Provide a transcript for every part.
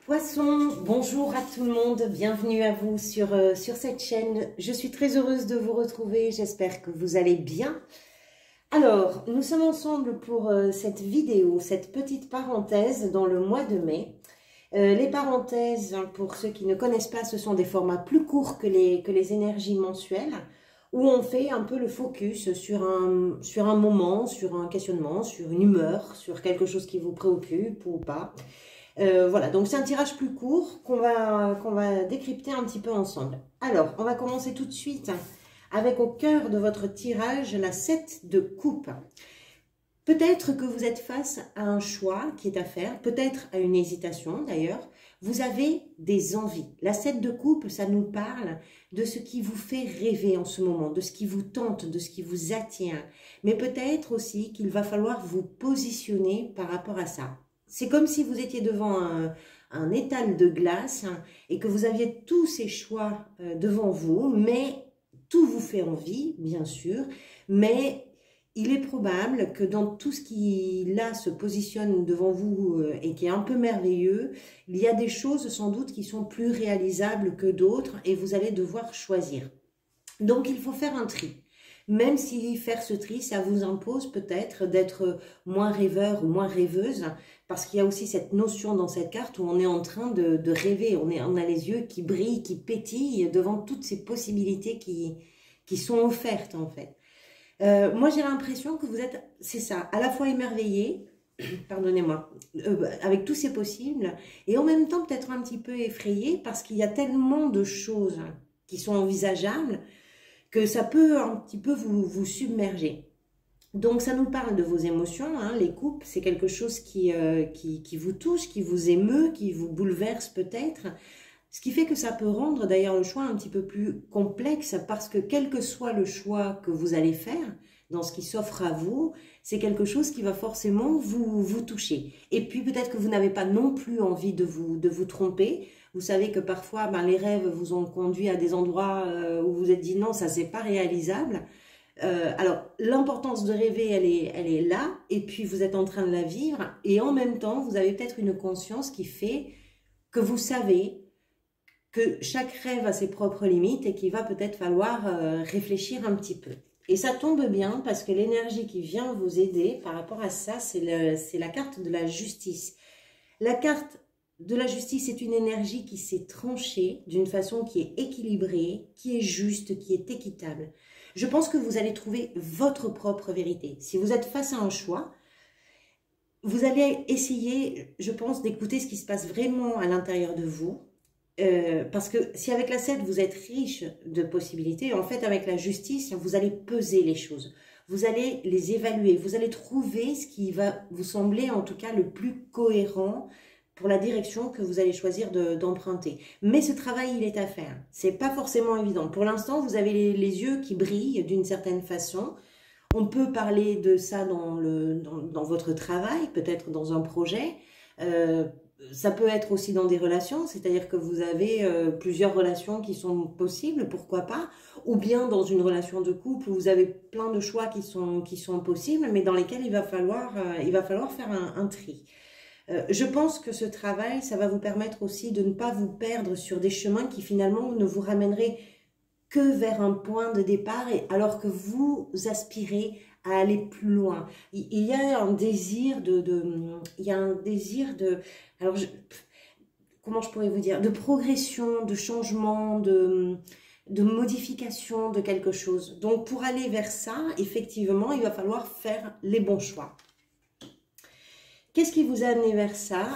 Poisson, bonjour à tout le monde, bienvenue à vous sur cette chaîne. Je suis très heureuse de vous retrouver, j'espère que vous allez bien. Alors, nous sommes ensemble pour cette vidéo, cette petite parenthèse dans le mois de mai. Les parenthèses, pour ceux qui ne connaissent pas, ce sont des formats plus courts que les énergies mensuelles, où on fait un peu le focus sur un moment, sur un questionnement, sur une humeur, sur quelque chose qui vous préoccupe ou pas. Voilà, donc c'est un tirage plus court qu'on va décrypter un petit peu ensemble. Alors, on va commencer tout de suite avec au cœur de votre tirage la 7 de coupe. Peut-être que vous êtes face à un choix qui est à faire, peut-être à une hésitation d'ailleurs. Vous avez des envies. La 7 de coupe, ça nous parle de ce qui vous fait rêver en ce moment, de ce qui vous tente, de ce qui vous attire. Mais peut-être aussi qu'il va falloir vous positionner par rapport à ça. C'est comme si vous étiez devant un étal de glace et que vous aviez tous ces choix devant vous, mais tout vous fait envie, bien sûr, mais il est probable que dans tout ce qui, là, se positionne devant vous et qui est un peu merveilleux, il y a des choses sans doute qui sont plus réalisables que d'autres et vous allez devoir choisir. Donc, il faut faire un tri. Même si faire ce tri, ça vous impose peut-être d'être moins rêveur ou moins rêveuse, parce qu'il y a aussi cette notion dans cette carte où on est en train de rêver, on a les yeux qui brillent, qui pétillent devant toutes ces possibilités qui sont offertes en fait. Moi j'ai l'impression que vous êtes, c'est ça, à la fois émerveillé, pardonnez-moi, avec tous ces possibles, et en même temps peut-être un petit peu effrayé, parce qu'il y a tellement de choses qui sont envisageables, que ça peut un petit peu vous submerger. Donc ça nous parle de vos émotions, hein, les coupes, c'est quelque chose qui vous touche, qui vous émeut, qui vous bouleverse peut-être, ce qui fait que ça peut rendre d'ailleurs le choix un petit peu plus complexe, parce que quel que soit le choix que vous allez faire, dans ce qui s'offre à vous, c'est quelque chose qui va forcément vous toucher. Et puis peut-être que vous n'avez pas non plus envie de vous tromper. Vous savez que parfois, les rêves vous ont conduit à des endroits où vous vous êtes dit non, ça c'est pas réalisable. Alors l'importance de rêver, elle est là, et puis vous êtes en train de la vivre, et en même temps, vous avez peut-être une conscience qui fait que vous savez que chaque rêve a ses propres limites et qu'il va peut-être falloir réfléchir un petit peu. Et ça tombe bien parce que l'énergie qui vient vous aider par rapport à ça, c'est la carte de la justice. La carte de la justice est une énergie qui s'est tranchée d'une façon qui est équilibrée, qui est juste, qui est équitable. Je pense que vous allez trouver votre propre vérité. Si vous êtes face à un choix, vous allez essayer, je pense, d'écouter ce qui se passe vraiment à l'intérieur de vous. Parce que si avec la 7, vous êtes riche de possibilités, en fait, avec la justice, vous allez peser les choses. Vous allez les évaluer. Vous allez trouver ce qui va vous sembler, en tout cas, le plus cohérent pour la direction que vous allez choisir d'emprunter. Mais ce travail, il est à faire. C'est pas forcément évident. Pour l'instant, vous avez les yeux qui brillent d'une certaine façon. On peut parler de ça dans votre travail, peut-être dans un projet. Ça peut être aussi dans des relations, c'est-à-dire que vous avez plusieurs relations qui sont possibles, pourquoi pas, ou bien dans une relation de couple où vous avez plein de choix qui sont possibles, mais dans lesquels il va falloir faire un tri. Je pense que ce travail, ça va vous permettre aussi de ne pas vous perdre sur des chemins qui finalement ne vous ramèneraient que vers un point de départ, alors que vous aspirez à aller plus loin. Il y a un désir alors comment je pourrais vous dire, de progression, de changement, de modification de quelque chose. Donc pour aller vers ça, effectivement, il va falloir faire les bons choix. Qu'est-ce qui vous a amené vers ça?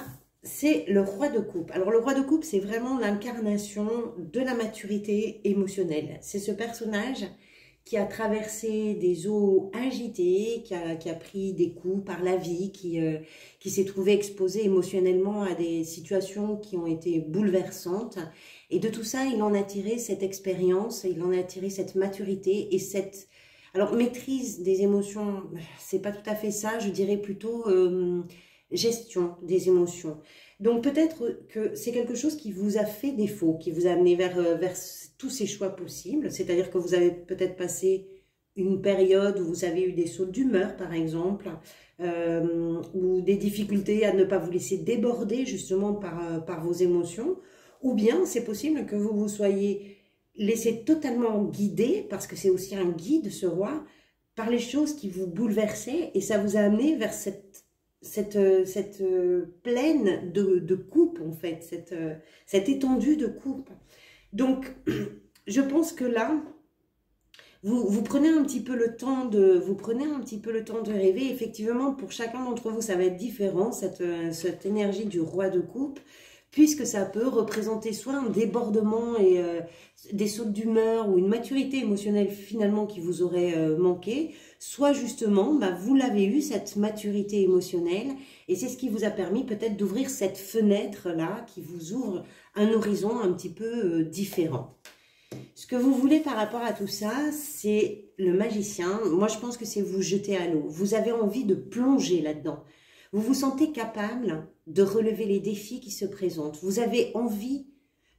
C'est le roi de coupe. Alors le roi de coupe, c'est vraiment l'incarnation de la maturité émotionnelle. C'est ce personnage qui a traversé des eaux agitées, qui a pris des coups par la vie, qui s'est trouvé exposé émotionnellement à des situations qui ont été bouleversantes. Et de tout ça, il en a tiré cette expérience, il en a tiré cette maturité et cette... Alors, maîtrise des émotions, c'est pas tout à fait ça, je dirais plutôt gestion des émotions. Donc, peut-être que c'est quelque chose qui vous a fait défaut, qui vous a amené vers tous ces choix possibles. C'est-à-dire que vous avez peut-être passé une période où vous avez eu des sautes d'humeur, par exemple, ou des difficultés à ne pas vous laisser déborder justement par vos émotions, ou bien c'est possible que vous vous soyez laissé totalement guider, parce que c'est aussi un guide, ce roi, par les choses qui vous bouleversaient, et ça vous a amené vers cette plaine de coupe, en fait, cette étendue de coupe. Donc, je pense que là, vous prenez un petit peu le temps de rêver. Effectivement, pour chacun d'entre vous, ça va être différent, cette énergie du roi de coupe, puisque ça peut représenter soit un débordement et des sautes d'humeur ou une maturité émotionnelle finalement qui vous aurait manqué, soit justement, bah, vous l'avez eu, cette maturité émotionnelle, et c'est ce qui vous a permis peut-être d'ouvrir cette fenêtre-là qui vous ouvre un horizon un petit peu différent. Ce que vous voulez par rapport à tout ça, c'est le magicien. Moi, je pense que c'est vous jeter à l'eau. Vous avez envie de plonger là-dedans. Vous vous sentez capable de relever les défis qui se présentent. Vous avez envie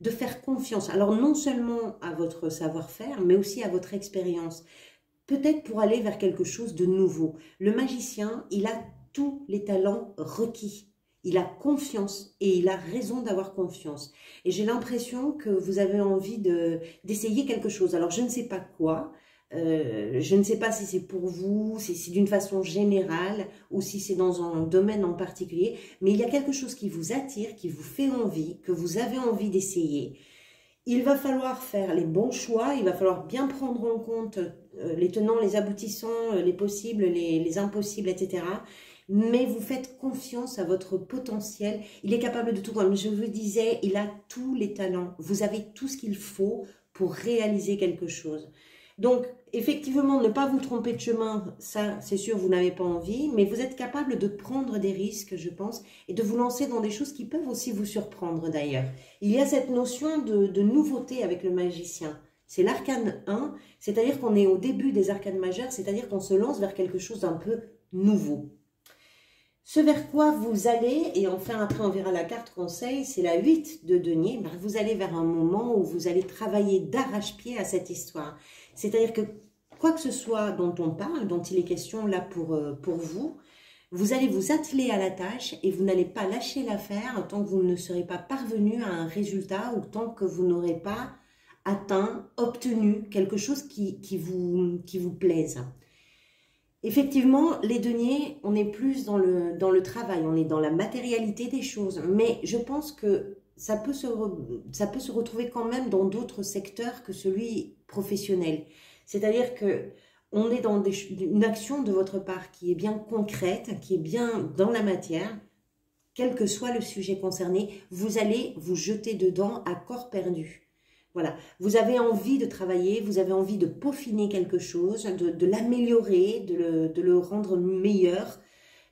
de faire confiance. Alors, non seulement à votre savoir-faire, mais aussi à votre expérience. Peut-être pour aller vers quelque chose de nouveau. Le magicien, il a tous les talents requis. Il a confiance et il a raison d'avoir confiance. Et j'ai l'impression que vous avez envie d'essayer quelque chose. Alors, je ne sais pas quoi. Je ne sais pas si c'est pour vous, si c'est d'une façon générale ou si c'est dans un domaine en particulier. Mais il y a quelque chose qui vous attire, qui vous fait envie, que vous avez envie d'essayer. Il va falloir faire les bons choix. Il va falloir bien prendre en compte les tenants, les aboutissants, les possibles, les impossibles, etc. Mais vous faites confiance à votre potentiel. Il est capable de tout. Comme je vous disais, il a tous les talents. Vous avez tout ce qu'il faut pour réaliser quelque chose. Donc, effectivement, ne pas vous tromper de chemin, ça, c'est sûr, vous n'avez pas envie, mais vous êtes capable de prendre des risques, je pense, et de vous lancer dans des choses qui peuvent aussi vous surprendre d'ailleurs. Il y a cette notion de nouveauté avec le magicien. C'est l'arcane 1, c'est-à-dire qu'on est au début des arcanes majeures, c'est-à-dire qu'on se lance vers quelque chose d'un peu nouveau. Ce vers quoi vous allez, et enfin après on verra la carte conseil, c'est la 8 de denier, ben vous allez vers un moment où vous allez travailler d'arrache-pied à cette histoire. C'est-à-dire que quoi que ce soit dont on parle, dont il est question là pour vous, vous allez vous atteler à la tâche et vous n'allez pas lâcher l'affaire tant que vous ne serez pas parvenu à un résultat ou tant que vous n'aurez pas atteint, obtenu quelque chose qui vous plaise. Effectivement, les deniers, on est plus dans le travail, on est dans la matérialité des choses. Mais je pense que ça peut se retrouver quand même dans d'autres secteurs que celui professionnel. C'est-à-dire que on est dans une action de votre part qui est bien concrète, qui est bien dans la matière. Quel que soit le sujet concerné, vous allez vous jeter dedans à corps perdu. Voilà, vous avez envie de travailler, vous avez envie de peaufiner quelque chose, de l'améliorer, de le rendre meilleur,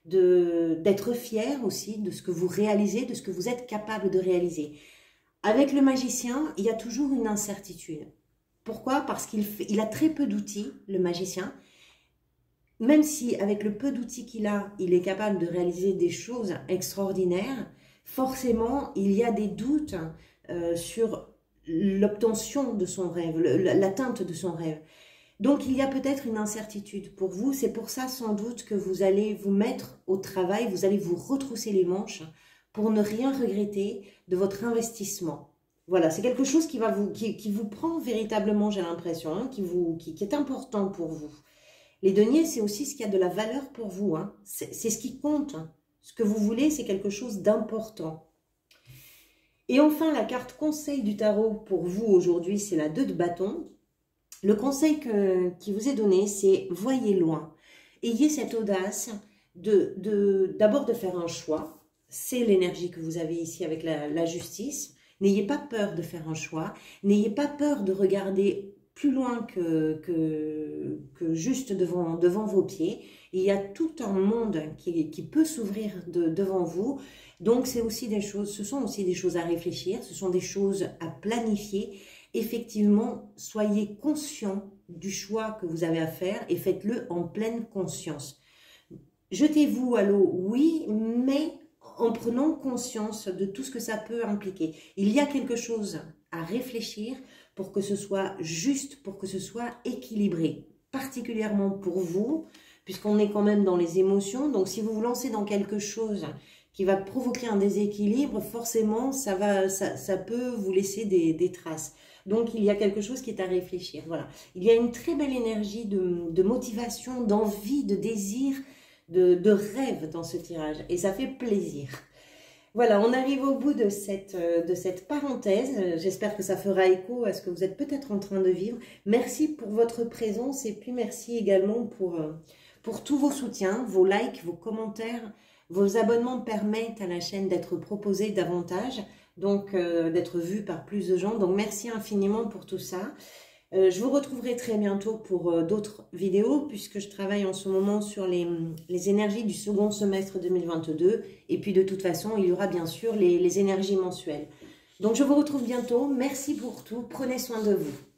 d'être fier aussi de ce que vous réalisez, de ce que vous êtes capable de réaliser. Avec le magicien, il y a toujours une incertitude. Pourquoi? Parce qu'il a très peu d'outils, le magicien. Même si avec le peu d'outils qu'il a, il est capable de réaliser des choses extraordinaires, forcément, il y a des doutes sur l'obtention de son rêve, l'atteinte de son rêve. Donc, il y a peut-être une incertitude pour vous. C'est pour ça, sans doute, que vous allez vous mettre au travail, vous allez vous retrousser les manches pour ne rien regretter de votre investissement. Voilà, c'est quelque chose qui vous prend véritablement, j'ai l'impression, hein, qui est important pour vous. Les deniers, c'est aussi ce qui a de la valeur pour vous. Hein. C'est ce qui compte. Ce que vous voulez, c'est quelque chose d'important. Et enfin, la carte conseil du tarot pour vous aujourd'hui, c'est la 2 de bâton. Le conseil qui vous est donné, c'est voyez loin. Ayez cette audace d'abord de faire un choix. C'est l'énergie que vous avez ici avec la justice. N'ayez pas peur de faire un choix. N'ayez pas peur de regarder plus loin que juste devant vos pieds. Il y a tout un monde qui peut s'ouvrir devant vous. Donc, ce sont aussi des choses à réfléchir, ce sont des choses à planifier. Effectivement, soyez conscient du choix que vous avez à faire et faites-le en pleine conscience. Jetez-vous à l'eau, oui, mais en prenant conscience de tout ce que ça peut impliquer. Il y a quelque chose à réfléchir pour que ce soit juste, pour que ce soit équilibré. particulièrement pour vous, puisqu'on est quand même dans les émotions. Donc, si vous vous lancez dans quelque chose qui va provoquer un déséquilibre, forcément, ça peut vous laisser des traces. Donc, il y a quelque chose qui est à réfléchir. Voilà. Il y a une très belle énergie de motivation, d'envie, de désir, de rêve dans ce tirage. Et ça fait plaisir. Voilà, on arrive au bout de cette parenthèse. J'espère que ça fera écho à ce que vous êtes peut-être en train de vivre. Merci pour votre présence et puis merci également pour tous vos soutiens, vos likes, vos commentaires. Vos abonnements permettent à la chaîne d'être proposée davantage, donc d'être vue par plus de gens. Donc merci infiniment pour tout ça. Je vous retrouverai très bientôt pour d'autres vidéos puisque je travaille en ce moment sur les énergies du second semestre 2022 et puis de toute façon il y aura bien sûr les énergies mensuelles. Donc je vous retrouve bientôt, merci pour tout, prenez soin de vous.